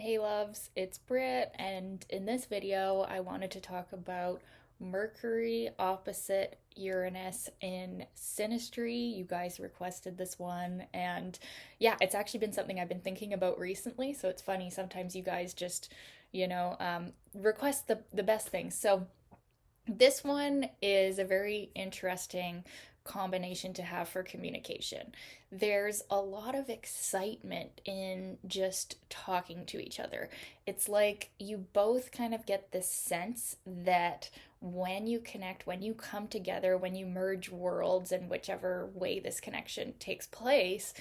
Hey loves, it's Britt, and in this video I wanted to talk about Mercury opposite Uranus in Synastry. You guys requested this one, and yeah, it's actually been something I've been thinking about recently, so it's funny, sometimes you guys just, request the best things. So this one is a very interesting combination to have for communication. There's a lot of excitement in just talking to each other. It's like you both kind of get this sense that when you connect, when you come together, when you merge worlds in whichever way this connection takes place,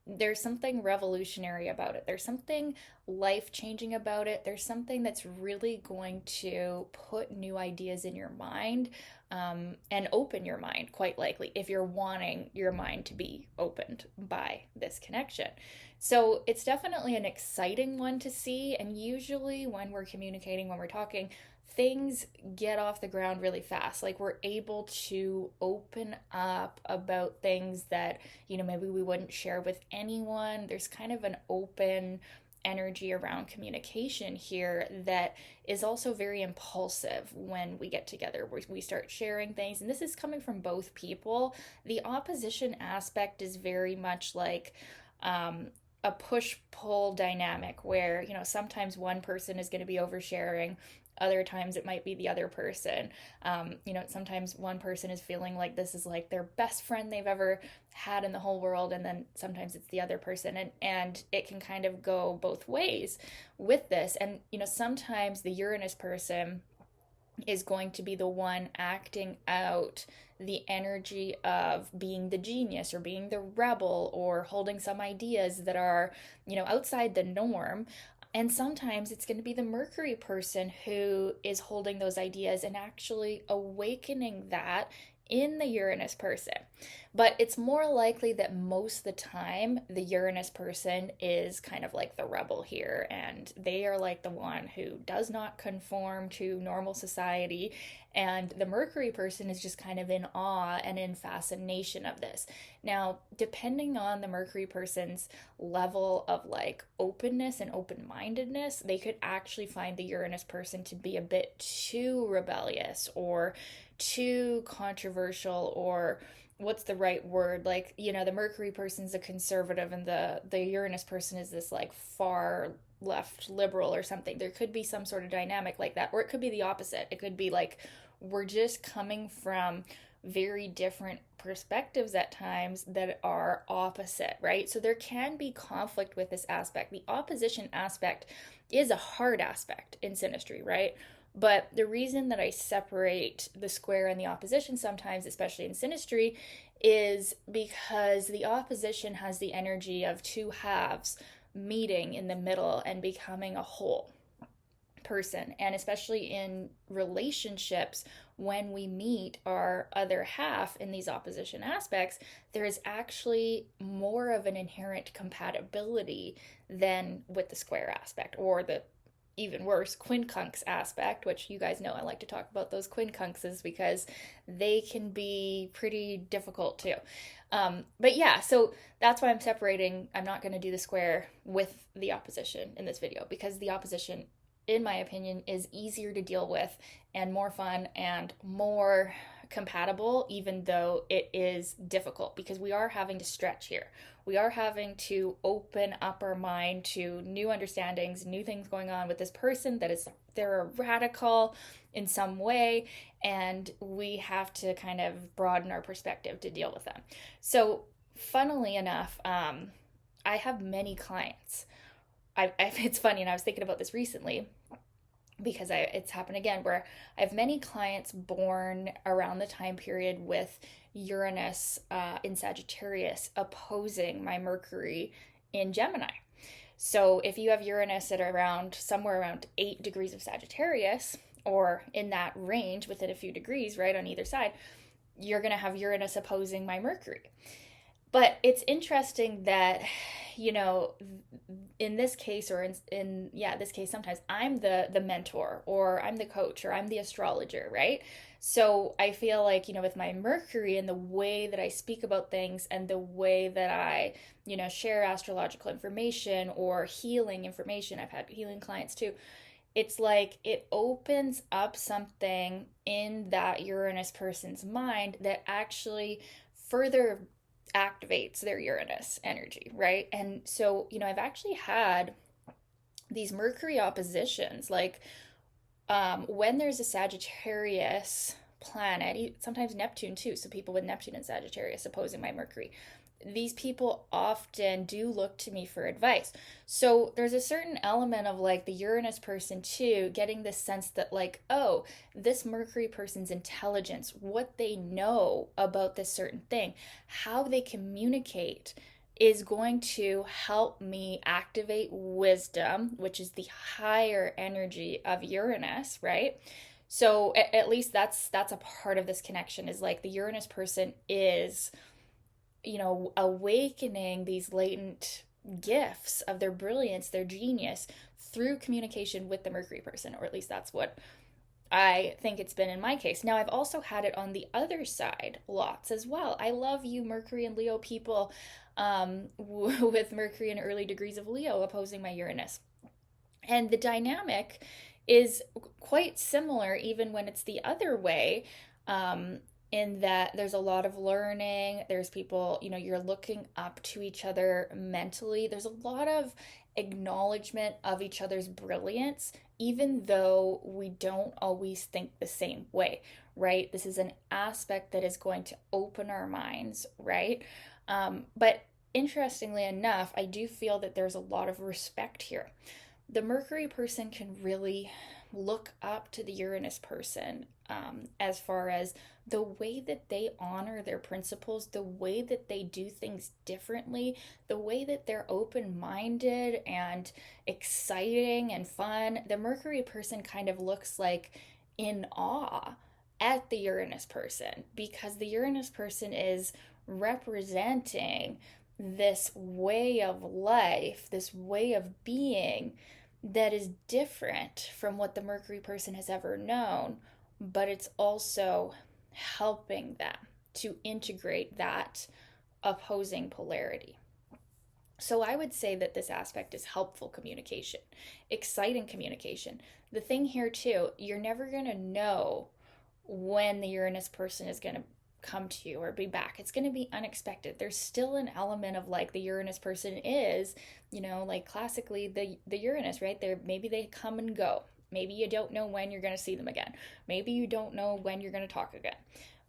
there's something revolutionary about it. There's something life changing about it. There's something that's really going to put new ideas in your mind, and open your mind, quite likely, if you're wanting your mind to be opened by this connection. So it's definitely an exciting one to see. And usually, when we're communicating, when we're talking, things get off the ground really fast. Like we're able to open up about things that, maybe we wouldn't share with anyone. There's kind of an open energy around communication here that is also very impulsive when we get together. We start sharing things, and this is coming from both people. The opposition aspect is very much like, a push pull dynamic where, sometimes one person is going to be oversharing, other times it might be the other person. Sometimes one person is feeling like this is like their best friend they've ever had in the whole world, and then sometimes it's the other person, and it can kind of go both ways with this. And sometimes the Uranus person is going to be the one acting out the energy of being the genius or being the rebel or holding some ideas that are, outside the norm. And sometimes it's going to be the Mercury person who is holding those ideas and actually awakening that in the Uranus person. But it's more likely that most of the time the Uranus person is kind of like the rebel here, and they are like the one who does not conform to normal society. And the Mercury person is just kind of in awe and in fascination of this. Now, depending on the Mercury person's level of like openness and open mindedness, they could actually find the Uranus person to be a bit too rebellious or too controversial, or what's the right word, like, the Mercury person's a conservative and the Uranus person is this like far left liberal or something. There could be some sort of dynamic like that, or it could be the opposite. It could be like we're just coming from very different perspectives at times that are opposite, right? So there can be conflict with this aspect. The opposition aspect is a hard aspect in synastry, right? But the reason that I separate the square and the opposition sometimes, especially in synastry, is because the opposition has the energy of two halves meeting in the middle and becoming a whole person. And especially in relationships, when we meet our other half in these opposition aspects, there is actually more of an inherent compatibility than with the square aspect, or the even worse, quincunx aspect, which you guys know I like to talk about those quincunxes because they can be pretty difficult too. But yeah, so that's why I'm separating. I'm not going to do the square with the opposition in this video, because the opposition, in my opinion, is easier to deal with and more fun and more compatible, even though it is difficult, because we are having to stretch here. We are having to open up our mind to new understandings, new things going on with this person that is, they're a radical in some way, and we have to kind of broaden our perspective to deal with them. So, funnily enough, I have many clients. It's funny, and I was thinking about this recently because it's happened again, where I have many clients born around the time period with Uranus in Sagittarius opposing my Mercury in Gemini. So if you have Uranus at around somewhere around 8 degrees of Sagittarius, or in that range within a few degrees, right, on either side, you're going to have Uranus opposing my Mercury. But it's interesting that, you know, in this case, or in this case, sometimes I'm the mentor, or I'm the coach, or I'm the astrologer, right? So I feel like, with my Mercury and the way that I speak about things and the way that I, share astrological information or healing information, I've had healing clients too. It's like it opens up something in that Uranus person's mind that actually further activates their Uranus energy, right? And so, I've actually had these Mercury oppositions, like when there's a Sagittarius planet, sometimes Neptune too, so people with Neptune and Sagittarius opposing my Mercury, these people often do look to me for advice. So there's a certain element of like the Uranus person too, getting this sense that, like, oh, this Mercury person's intelligence, what they know about this certain thing, how they communicate is going to help me activate wisdom, which is the higher energy of Uranus, right? So at least that's a part of this connection, is like the Uranus person is, awakening these latent gifts of their brilliance, their genius, through communication with the Mercury person, or at least that's what I think it's been in my case. Now, I've also had it on the other side lots as well. I love you, Mercury and Leo people, with Mercury in early degrees of Leo opposing my Uranus. And the dynamic is quite similar, even when it's the other way. In that there's a lot of learning, there's people, you're looking up to each other mentally, there's a lot of acknowledgement of each other's brilliance, even though we don't always think the same way, right? This is an aspect that is going to open our minds, right? But interestingly enough, I do feel that there's a lot of respect here. The Mercury person can really look up to the Uranus person, as far as the way that they honor their principles, the way that they do things differently, the way that they're open minded and exciting and fun. The Mercury person kind of looks like in awe at the Uranus person, because the Uranus person is representing this way of life, this way of being that is different from what the Mercury person has ever known, but it's also helping them to integrate that opposing polarity. So I would say that this aspect is helpful communication, exciting communication. The thing here too, you're never going to know when the Uranus person is going to come to you or be back. It's going to be unexpected. There's still an element of like the Uranus person is, like classically the Uranus, right? There maybe they come and go. Maybe you don't know when you're going to see them again. Maybe you don't know when you're going to talk again.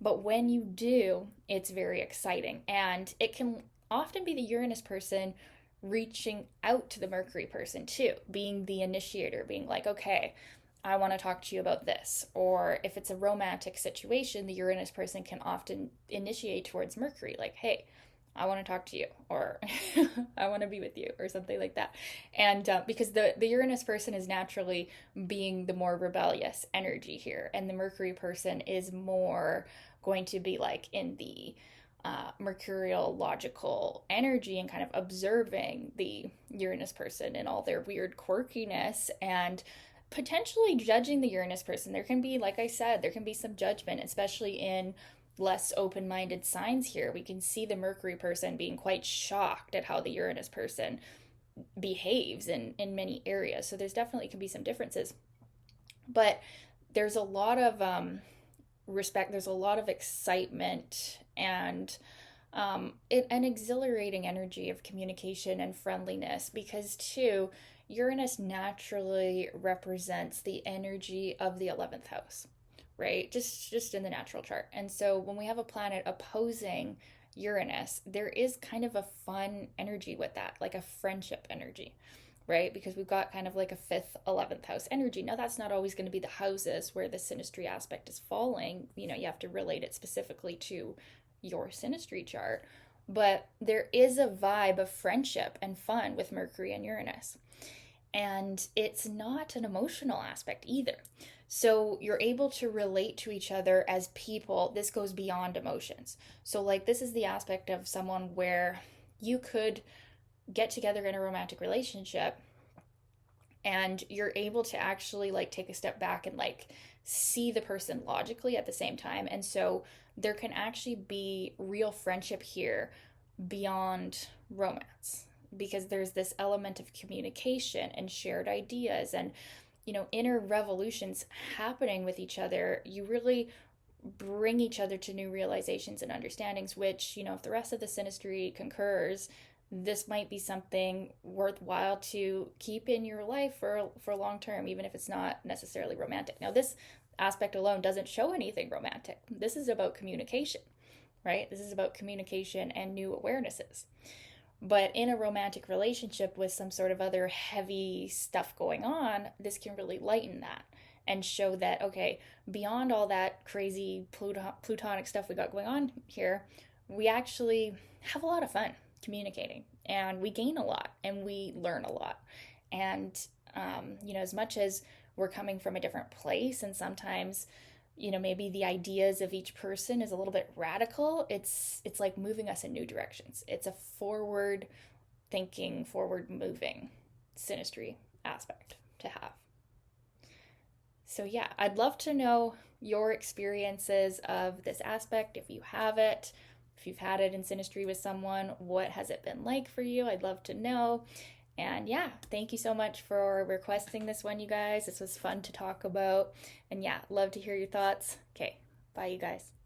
But when you do, it's very exciting. And it can often be the Uranus person reaching out to the Mercury person too, being the initiator, being like, okay, I want to talk to you about this. Or if it's a romantic situation, the Uranus person can often initiate towards Mercury, like, hey, I want to talk to you, or I want to be with you, or something like that. And because the Uranus person is naturally being the more rebellious energy here, and the Mercury person is more going to be like in the mercurial logical energy and kind of observing the Uranus person and all their weird quirkiness, and potentially judging the Uranus person. There can be, like I said, there can be some judgment, especially in less open minded signs here. We can see the Mercury person being quite shocked at how the Uranus person behaves in many areas. So there's definitely can be some differences. But there's a lot of respect, there's a lot of excitement, and an exhilarating energy of communication and friendliness, because too, Uranus naturally represents the energy of the 11th house, right? Just in the natural chart. And so when we have a planet opposing Uranus, there is kind of a fun energy with that, like a friendship energy, right? Because we've got kind of like a fifth, 11th house energy. Now, that's not always going to be the houses where the synastry aspect is falling. You have to relate it specifically to your synastry chart. But there is a vibe of friendship and fun with Mercury and Uranus. And it's not an emotional aspect either. So you're able to relate to each other as people. This goes beyond emotions. So, like, this is the aspect of someone where you could get together in a romantic relationship and you're able to actually like take a step back and like see the person logically at the same time. And so there can actually be real friendship here beyond romance, because there's this element of communication and shared ideas and, inner revolutions happening with each other. You really bring each other to new realizations and understandings, which, if the rest of the synastry concurs, this might be something worthwhile to keep in your life for long term, even if it's not necessarily romantic. Now, this aspect alone doesn't show anything romantic. This is about communication, right? This is about communication and new awarenesses. But in a romantic relationship with some sort of other heavy stuff going on, this can really lighten that and show that, okay, beyond all that crazy plutonic stuff we got going on here, we actually have a lot of fun communicating, and we gain a lot and we learn a lot. And, as much as we're coming from a different place, and sometimes, maybe the ideas of each person is a little bit radical, it's like moving us in new directions. It's a forward thinking, forward moving synastry aspect to have. So, yeah, I'd love to know your experiences of this aspect. If you have it, if you've had it in synastry with someone, what has it been like for you? I'd love to know. And yeah, thank you so much for requesting this one, you guys. This was fun to talk about. And yeah, love to hear your thoughts. Okay, bye, you guys.